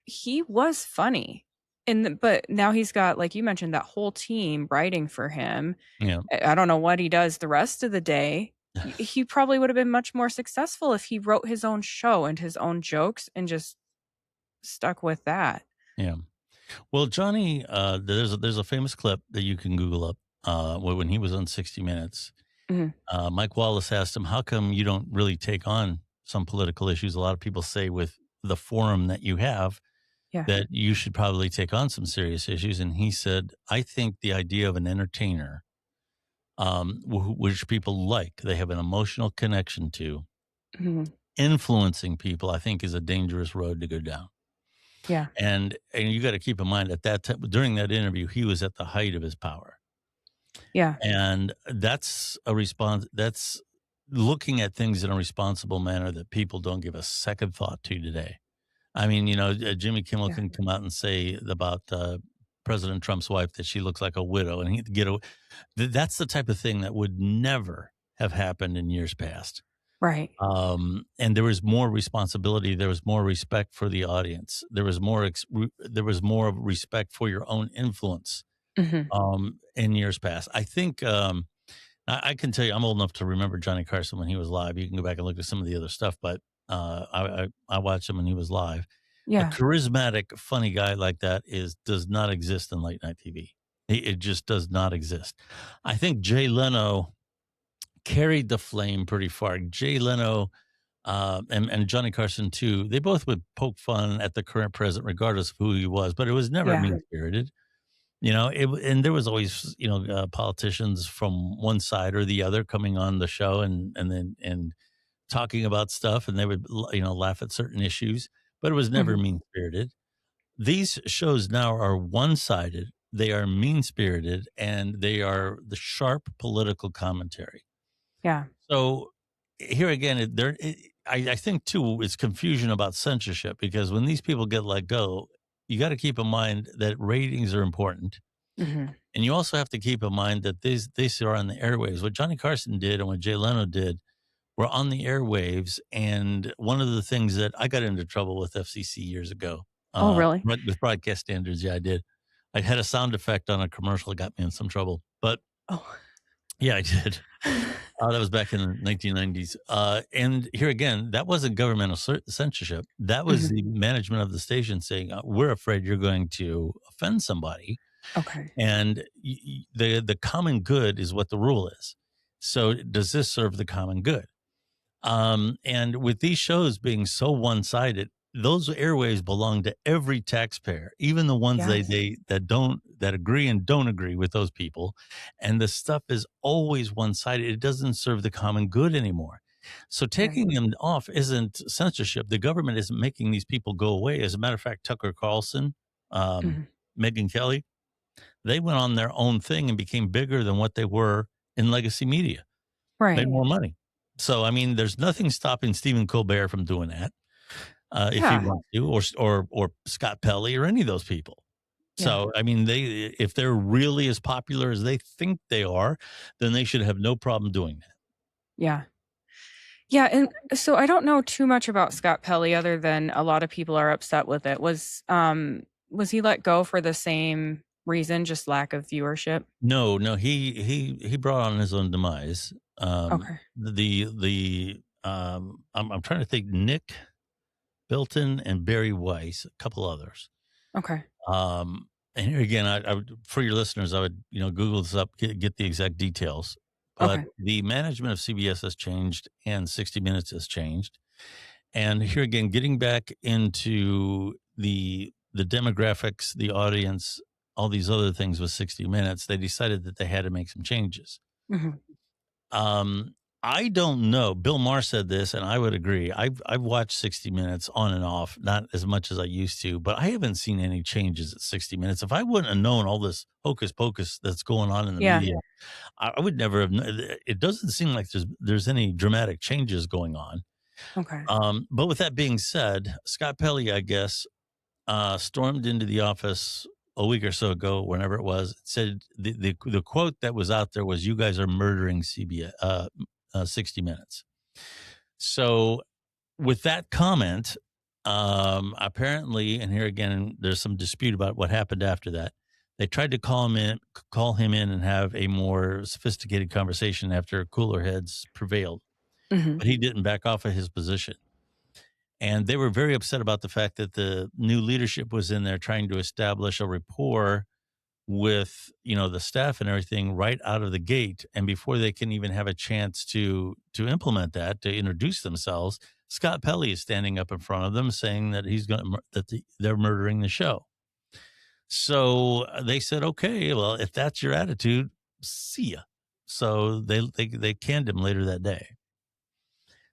he was funny. But now he's got, like you mentioned, that whole team writing for him. Yeah. I don't know what he does the rest of the day. He probably would have been much more successful if he wrote his own show and his own jokes and just stuck with that. Yeah. Well, Johnny, there's a famous clip that you can Google up when he was on 60 Minutes. Mhm. Mike Wallace asked him, "How come you don't really take on some political issues?" A lot of people say with the forum that you have Yeah. that you should probably take on some serious issues. And he said, "I think the idea of an entertainer, which people like, they have an emotional connection to, Mhm. influencing people, I think is a dangerous road to go down." Yeah. And you got to keep in mind at that time during that interview, he was at the height of his power. Yeah. And that's a response. That's looking at things in a responsible manner that people don't give a second thought to today. I mean, Jimmy Kimmel Yeah. can come out and say about President Trump's wife that she looks like a widow, and he'd get away. That's the type of thing that would never have happened in years past. Right. And there was more responsibility. There was more respect for the audience. There was there was more of respect for your own influence Mhm. in years past. I think I can tell you, I'm old enough to remember Johnny Carson when he was live. You can go back and look at some of the other stuff, but I watched him when he was live. A Yeah. charismatic, funny guy like that does not exist in late night TV. It just does not exist. I think Jay Leno carried the flame pretty far. Jay Leno and Johnny Carson too. They both would poke fun at the current president, regardless of who he was, but it was never Yeah. mean spirited. And there was always politicians from one side or the other coming on the show and talking about stuff, and they would laugh at certain issues, but it was never Mhm. mean spirited. These shows now are one sided. They are mean spirited, and they are the sharp political commentary. Yeah. So here again, I think too, it's confusion about censorship because when these people get let go, you got to keep in mind that ratings are important. Mhm. And you also have to keep in mind that these are on the airwaves. What Johnny Carson did and what Jay Leno did were on the airwaves. And one of the things that I got into trouble with FCC years ago, Oh, really? with broadcast standards, yeah, I did. I had a sound effect on a commercial that got me in some trouble. But Oh. yeah, I did. That was back in the 1990s. And here again, that wasn't governmental censorship. That was Mhm. the management of the station saying, "We're afraid you're going to offend somebody." Okay. And the common good is what the rule is. So does this serve the common good? And with these shows being so one-sided, those airwaves belong to every taxpayer, even the ones Yes. that agree and don't agree with those people. And the stuff is always one-sided. It doesn't serve the common good anymore. So Right. taking them off isn't censorship. The government isn't making these people go away. As a matter of fact, Tucker Carlson, Mhm. Megyn Kelly, they went on their own thing and became bigger than what they were in legacy media, made Right. more money. So, I mean, there's nothing stopping Stephen Colbert from doing that, if he Yeah. wants to, or Scott Pelley or any of those people. Yeah. So, I mean, if they're really as popular as they think they are, then they should have no problem doing that. Yeah. Yeah, and so I don't know too much about Scott Pelley other than a lot of people are upset with it. Was he let go for the same reason, just lack of viewership? No, no, he brought on his own demise. Okay. I'm trying to think. Nick Bilton and Barry Weiss, a couple others. Okay. And here again, I would, for your listeners, I would, Google this up, get the exact details. But Okay. the management of CBS has changed and 60 Minutes has changed. And here again, getting back into the demographics, the audience, all these other things with 60 Minutes, they decided that they had to make some changes. Mhm. Um, I don't know. Bill Maher said this, and I would agree. I've watched 60 Minutes on and off, not as much as I used to, but I haven't seen any changes at 60 Minutes. If I wouldn't have known all this hocus pocus that's going on in the Yeah. media, I would never have. It doesn't seem like there's any dramatic changes going on. Okay. But with that being said, Scott Pelley, I guess, stormed into the office a week or so ago, whenever it was, said the quote that was out there was, "You guys are murdering CBS, 60 Minutes." So with that comment, apparently, and here again, there's some dispute about what happened after that. They tried to call him in, and have a more sophisticated conversation after cooler heads prevailed, Mhm. but he didn't back off of his position. And they were very upset about the fact that the new leadership was in there trying to establish a rapport with, the staff and everything right out of the gate. And before they can even have a chance to implement that, to introduce themselves, Scott Pelley is standing up in front of them saying that they're murdering the show. So they said, "Okay, well, if that's your attitude, see ya." So they canned him later that day.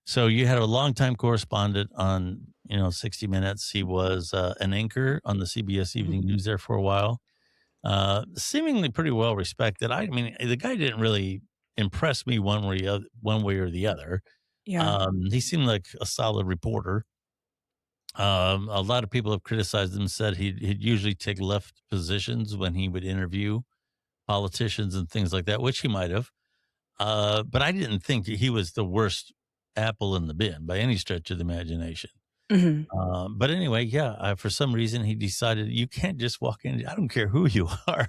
So you had a longtime correspondent on, 60 Minutes. He was an anchor on the CBS Mhm. Evening News there for a while, seemingly pretty well respected. I mean, the guy didn't really impress me one way or the other. Yeah. He seemed like a solid reporter. A lot of people have criticized him, said he'd usually take left positions when he would interview politicians and things like that, which he might have. But I didn't think he was the worst apple in the bin by any stretch of the imagination. Mhm. But anyway, yeah, for some reason he decided you can't just walk in. I don't care who you are,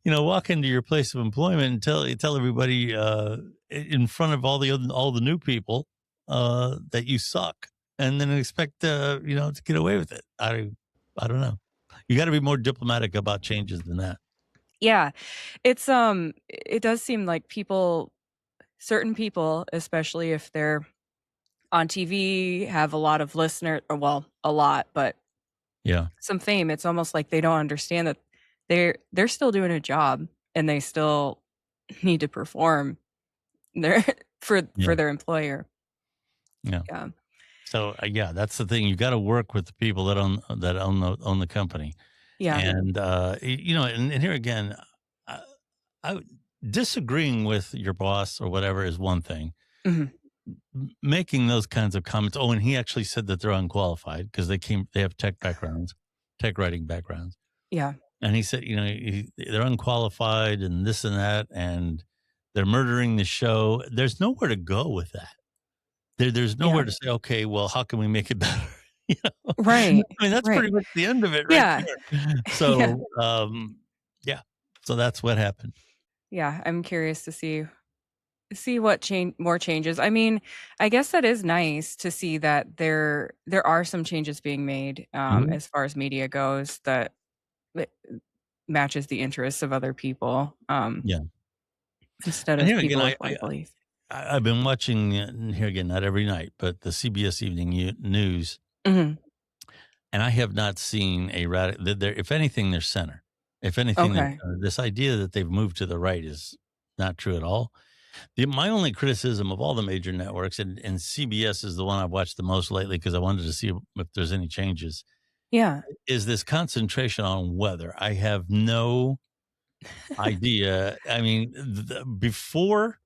walk into your place of employment and tell everybody in front of all the new people that you suck, and then expect to get away with it. I don't know. You got to be more diplomatic about changes than that. Yeah. It does seem like certain people, especially if they're on TV, have a lot of listeners, or well, a lot, but Yeah. some fame. It's almost like they don't understand that they're still doing a job and they still need to perform their for Yeah. their employer. Yeah. Yeah. So yeah, that's the thing. You got to work with the people that own the company, Yeah. and and here again, I, I disagreeing with your boss or whatever is one thing. Mhm. Making those kinds of comments. Oh, and he actually said that they're unqualified because they have tech backgrounds, tech writing backgrounds, Yeah. and he said, they're unqualified and this and that, and they're murdering the show. There's nowhere to go with that. There's nowhere Yeah. to say, okay, well, how can we make it better? You know, Right. I mean, that's Right. pretty much the end of it right Yeah. there. Yeah. So, yeah, so that's what happened. Yeah. I'm curious to see what more changes. I mean, I guess that is nice to see that there are some changes being made Mhm. as far as media goes that matches the interests of other people Yeah, instead and of here again, people I, with I white belief. I've been watching and here again, not every night, but the CBS Evening News, Mhm. and I have not seen a radical. If anything, they're center. If anything, they're Okay. center. This idea that they've moved to the right is not true at all. My only criticism of all the major networks, and CBS is the one I've watched the most lately because I wanted to see if there's any changes, Yeah. is this concentration on weather. I have no idea. I mean, before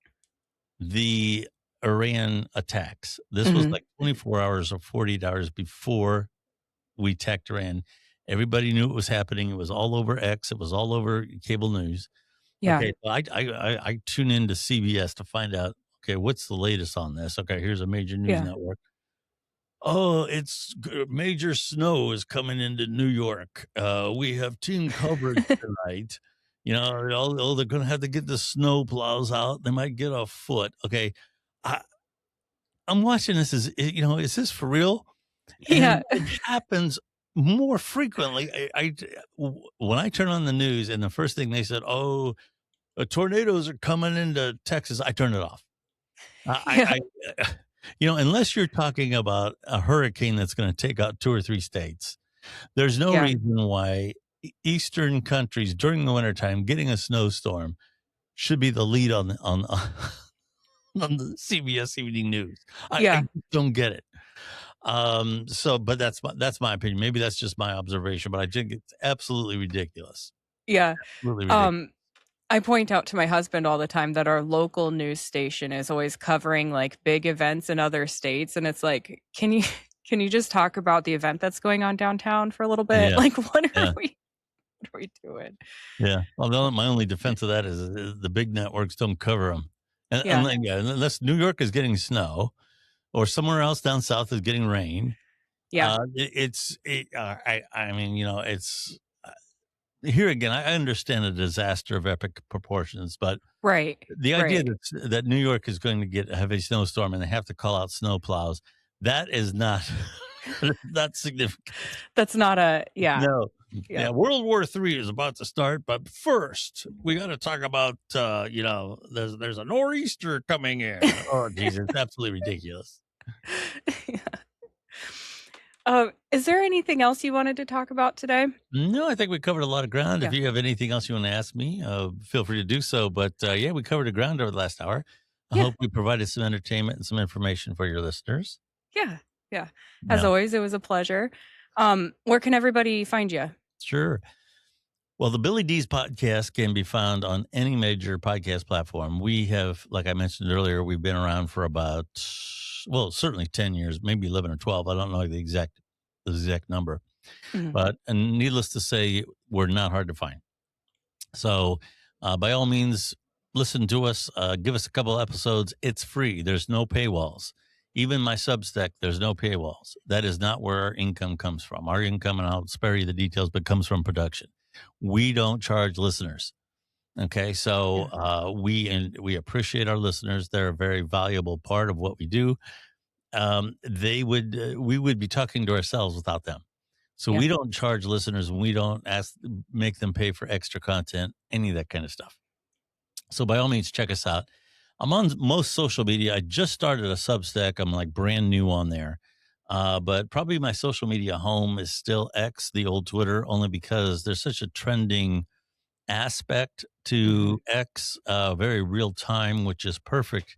the Iran attacks, this was Mhm. like 24 hours or 48 hours before we attacked Iran. Everybody knew it was happening. It was all over X. It was all over cable news. Yeah. Okay, so I tune into CBS to find out, okay, what's the latest on this? Okay, here's a major news Yeah. network. Oh, major snow is coming into New York. We have team coverage tonight. They're going to have to get the snow plows out. They might get a foot. Okay, I, I'm watching this. Is this for real? Yeah. And it happens more frequently. When I turn on the news and the first thing they said, "Oh, tornadoes are coming into Texas," I turn it off. Yeah. Unless you're talking about a hurricane that's going to take out 2 or 3 states, there's no Yeah. reason why Eastern countries during the wintertime getting a snowstorm should be the lead on on the CBS Evening News. I Yeah. just don't get it. But that's my opinion. Maybe that's just my observation, but I think it's absolutely ridiculous. Yeah. Absolutely ridiculous. Um, I point out to my husband all the time that our local news station is always covering like big events in other states, and it's like, can you just talk about the event that's going on downtown for a little bit? Yeah, Like, yeah. what are we doing? Yeah. Well, my only defense of that is the big networks don't cover them, Yeah. unless New York is getting snow or somewhere else down south is getting rain. Yeah. I mean, it's here again. I understand a disaster of epic proportions, but Right. the idea Right. that New York is going to get a heavy snowstorm and they have to call out snow plows, that is not not significant. That's not a yeah. No. Yeah. Yeah, World War III is about to start, but first we got to talk about there's a nor'easter coming in. Oh, Jesus, it's absolutely ridiculous. Yeah. Is there anything else you wanted to talk about today? No, I think we covered a lot of ground. If Yeah. you have anything else you want to ask me, feel free to do so. But yeah, we covered the ground over the last hour. I Yeah. hope we provided some entertainment and some information for your listeners. Yeah. Yeah. As Yeah, always, it was a pleasure. Where can everybody find you? sure. Well, the Billy Dees podcast can be found on any major podcast platform. We have, like I mentioned earlier, we've been around for about, well, certainly 10 years, maybe 11 or 12. I don't know the exact number. Mhm. But and needless to say, we're not hard to find. So by all means, listen to us. Give us a couple episodes. It's free. There's no paywalls. Even my Substack, there's no paywalls. That is not where our income comes from. Our income, and I'll spare you the details, but comes from production. We don't charge listeners. Okay, so Yeah. we appreciate our listeners. They're a very valuable part of what we do. We would be talking to ourselves without them. So Yeah. we don't charge listeners, we don't make them pay for extra content, any of that kind of stuff. So by all means, check us out. I'm on most social media. I just started a Substack. I'm like brand new on there. But probably my social media home is still X, the old Twitter, only because there's such a trending aspect Hmm. to X, very real time, which is perfect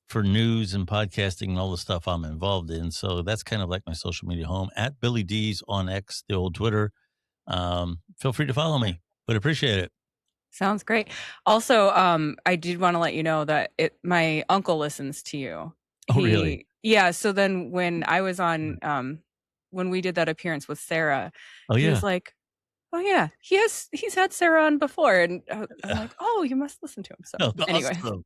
for news and podcasting and all the stuff I'm involved in. So that's kind of like my social media home at Billy Dees on X, the old Twitter. Feel free to follow Yeah. me, but appreciate it. Sounds great. Also, I did want to let you know that my uncle listens to you. Oh, really? Yeah. So then when I was on, when we did that appearance with Sarah, Oh, he was yeah. like, "Oh yeah, he's had Sarah on before," and I'm like, "Oh, you must listen to him." So Oh, anyway, awesome.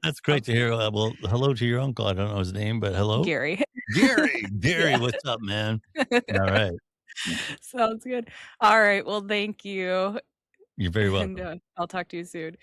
That's great sounds to good. hear. Well, hello to your uncle. I don't know his name, but hello. Gary. Gary, Yeah. what's up, man? All right. Sounds good. All right. Well, thank you, You're very and welcome. I'll talk to you soon.